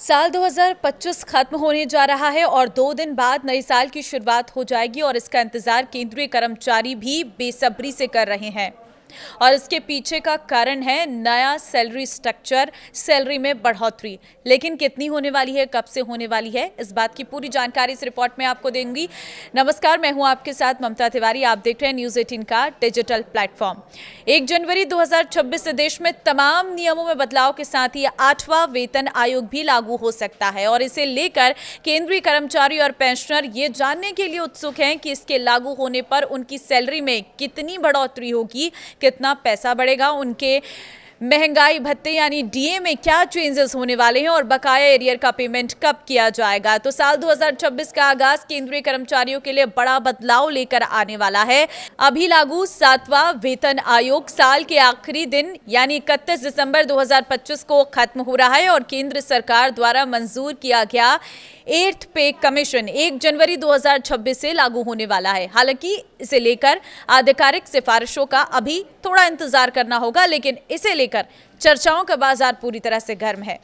साल 2025 खत्म होने जा रहा है और 2 दिन बाद नए साल की शुरुआत हो जाएगी और इसका इंतजार केंद्रीय कर्मचारी भी बेसब्री से कर रहे हैं। और इसके पीछे का कारण है नया सैलरी स्ट्रक्चर, सैलरी में बढ़ोतरी। लेकिन कितनी होने वाली है, कब से होने वाली है, इस बात की पूरी जानकारी इस रिपोर्ट में आपको देंगी। नमस्कार, मैं हूं आपके साथ ममता तिवारी। आप देख रहे हैं न्यूज़ 18 का डिजिटल प्लेटफॉर्म। 1 जनवरी 2026 से देश में तमाम नियमों में बदलाव के साथ ही 8वां वेतन आयोग भी लागू हो सकता है और इसे लेकर केंद्रीय कर्मचारी और पेंशनर ये जानने के लिए उत्सुक हैं कि इसके लागू होने पर उनकी सैलरी में कितनी बढ़ोतरी होगी, कितना पैसा बढ़ेगा, उनके महंगाई भत्ते यानी डीए में क्या चेंजेस होने वाले हैं और बकाया एरियर का पेमेंट कब किया जाएगा। तो साल 2026 का आगाज केंद्रीय कर्मचारियों के लिए बड़ा बदलाव लेकर आने वाला है। अभी लागू 7वां वेतन आयोग साल के आखिरी दिन यानी 31 दिसंबर 2025 को खत्म हो रहा है और केंद्र सरकार द्वारा मंजूर किया गया 8th पे कमीशन 1 जनवरी 2026 से लागू होने वाला है। हालांकि इसे लेकर आधिकारिक सिफारिशों का अभी थोड़ा इंतजार करना होगा, लेकिन इसे लेकर चर्चाओं का बाजार पूरी तरह से गर्म है।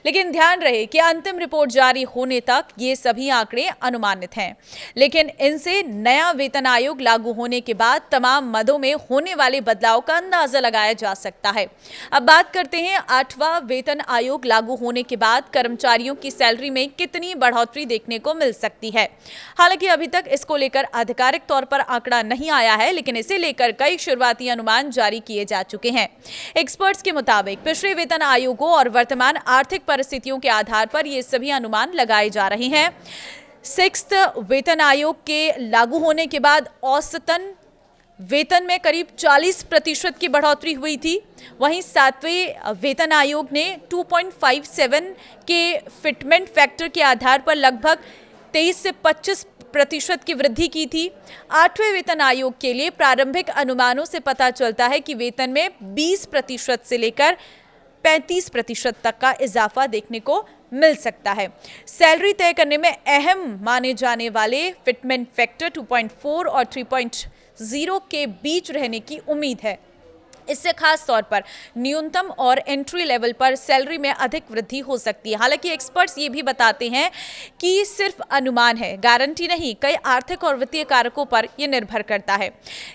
लेकिन ध्यान रहे कि अंतिम रिपोर्ट जारी होने तक ये सभी आंकड़े अनुमानित हैं, लेकिन इनसे नया वेतन आयोग लागू होने के बाद तमाम मदों में होने वाले बदलाव का अंदाजा लगाया जा सकता है। अब बात करते हैं 8वां वेतन आयोग लागू होने के बाद कर्मचारियों की सैलरी में कितनी बढ़ोतरी देखने को मिल सकती है। हालांकि अभी तक इसको लेकर आधिकारिक तौर पर आंकड़ा नहीं आया है, लेकिन इसे लेकर कई शुरुआती अनुमान जारी किए जा चुके हैं। एक्सपर्ट्स के मुताबिक पिछले वेतन आयोगों और वर्तमान आर्थिक परिस्थितियों के आधार पर ये सभी अनुमान लगाए जा रहे हैं। 6th वेतन आयोग के लागू होने के बाद औसतन वेतन में करीब 40% की बढ़ोतरी हुई थी। वहीं 7वें वेतन आयोग ने 2.57 के फिटमेंट फैक्टर के आधार पर लगभग 23 से 25% की वृद्धि की थी। 8वें वेतन आयोग के लिए प्रारंभिक अनुमानों से पता चलता है कि वेतन में 20% से लेकर 35% तक का इजाफा देखने को मिल सकता है। सैलरी तय करने में अहम माने जाने वाले फिटमेंट फैक्टर 2.4 और 3.0 के बीच रहने की उम्मीद है। इससे खास तौर पर न्यूनतम और एंट्री लेवल पर सैलरी में अधिक वृद्धि हो सकती है। हालांकि एक्सपर्ट्स ये भी बताते हैं कि सिर्फ अनुमान है, गारंटी नहीं। कई आर्थिक और वित्तीय कारकों पर यह निर्भर करता है।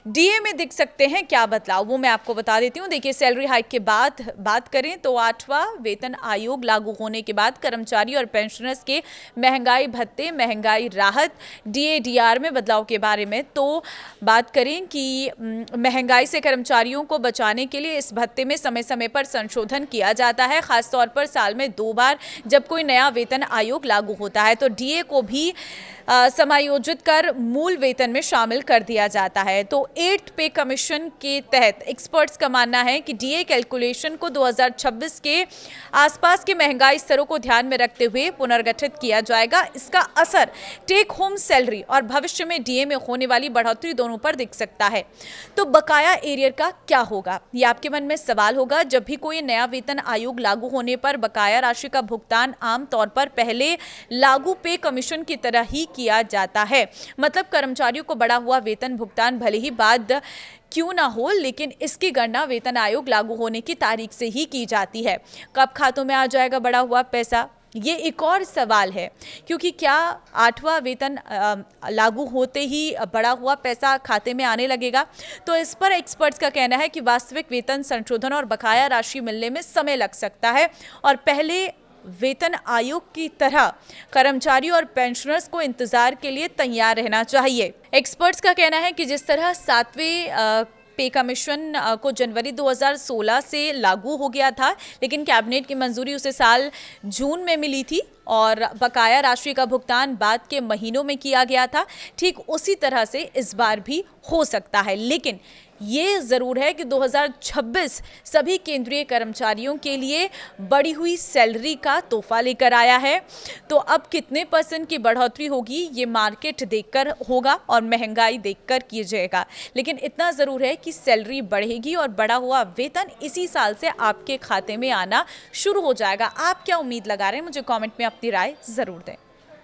डीए में दिख सकते हैं क्या बदलाव, वो मैं आपको बता देती हूँ। देखिए, सैलरी हाइक के बाद बात करें तो 8वां वेतन आयोग लागू होने के बाद कर्मचारी और पेंशनर्स के महंगाई भत्ते, महंगाई राहत, डीए-डीआर में बदलाव के बारे में तो बात करें कि महंगाई से कर्मचारियों को बचाने के लिए इस भत्ते में समय समय पर संशोधन किया जाता है। खासतौर पर साल में 2 बार जब कोई नया वेतन आयोग लागू होता है तो डीए को भी समायोजित कर मूल वेतन में शामिल कर दिया जाता है। तो 8th पे कमीशन के तहत एक्सपर्ट्स का मानना है कि डीए कैलकुलेशन को 2026 के आसपास के महंगाई स्तरों को ध्यान में रखते हुए पुनर्गठित किया जाएगा। इसका असर टेक होम सैलरी और भविष्य में डीए में होने वाली बढ़ोतरी दोनों पर दिख सकता है। तो बकाया एरियर का क्या होगा, ये आपके मन में सवाल होगा। जब भी कोई नया वेतन आयोग लागू होने पर बकाया राशि का भुगतान आमतौर पर पहले लागू पे कमीशन की तरह ही किया जाता है। मतलब कर्मचारियों को बढ़ा हुआ वेतन भुगतान भले ही बाद क्यों ना हो, लेकिन इसकी गणना वेतन आयोग लागू होने की तारीख से ही की जाती है। कब खातों में आ जाएगा बढ़ा हुआ पैसा, ये एक और सवाल है, क्योंकि क्या 8वां वेतन लागू होते ही बढ़ा हुआ पैसा खाते में आने लगेगा। तो इस पर एक्सपर्ट्स का कहना है कि वास्तविक वेतन संशोधन और बकाया राशि मिलने में समय लग सकता है और पहले वेतन आयोग की तरह कर्मचारी और पेंशनर्स को इंतजार के लिए तैयार रहना चाहिए। एक्सपर्ट्स का कहना है कि जिस तरह 7वें पे कमीशन को जनवरी 2016 से लागू हो गया था, लेकिन कैबिनेट की मंजूरी उसे साल जून में मिली थी और बकाया राशि का भुगतान बाद के महीनों में किया गया था, ठीक उसी तरह से इस बार भी हो सकता है। लेकिन ये ज़रूर है कि 2026 सभी केंद्रीय कर्मचारियों के लिए बढ़ी हुई सैलरी का तोहफा लेकर आया है। तो अब कितने % की बढ़ोतरी होगी ये मार्केट देखकर होगा और महंगाई देखकर किया जाएगा, लेकिन इतना ज़रूर है कि सैलरी बढ़ेगी और बढ़ा हुआ वेतन इसी साल से आपके खाते में आना शुरू हो जाएगा। आप क्या उम्मीद लगा रहे हैं, मुझे कमेंट में अपनी राय ज़रूर दें।